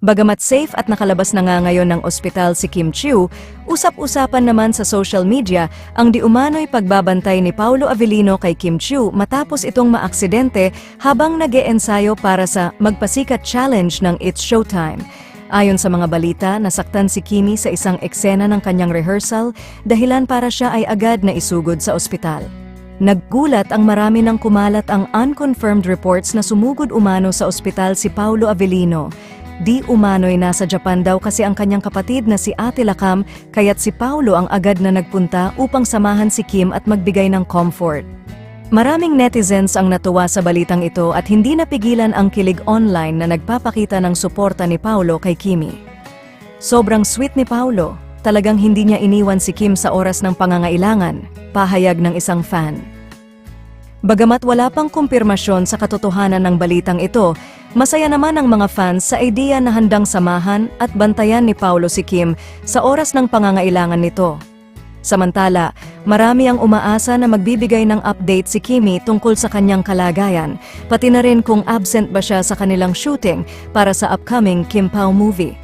Bagamat safe at nakalabas na nga ngayon ng ospital si Kim Chiu, usap-usapan naman sa social media ang di umano'y pagbabantay ni Paolo Avellino kay Kim Chiu matapos itong maaksidente habang nag-e-ensayo para sa Magpasikat Challenge ng It's Showtime. Ayon sa mga balita, nasaktan si Kimi sa isang eksena ng kanyang rehearsal dahilan para siya ay agad na isugod sa ospital. Naggulat ang marami nang kumalat ang unconfirmed reports na sumugod umano sa ospital si Paolo Avellino. Di umano'y nasa Japan daw kasi ang kanyang kapatid na si Ate Lakam, kaya't si Paolo ang agad na nagpunta upang samahan si Kim at magbigay ng comfort. Maraming netizens ang natuwa sa balitang ito at hindi napigilan ang kilig online na nagpapakita ng suporta ni Paolo kay Kimi. Sobrang sweet ni Paolo, talagang hindi niya iniwan si Kim sa oras ng pangangailangan, pahayag ng isang fan. Bagamat wala pang kumpirmasyon sa katotohanan ng balitang ito, masaya naman ang mga fans sa ideya na handang samahan at bantayan ni Paolo si Kim sa oras ng pangangailangan nito. Samantala, marami ang umaasa na magbibigay ng update si Kimi tungkol sa kanyang kalagayan, pati na rin kung absent ba siya sa kanilang shooting para sa upcoming Kim Pao movie.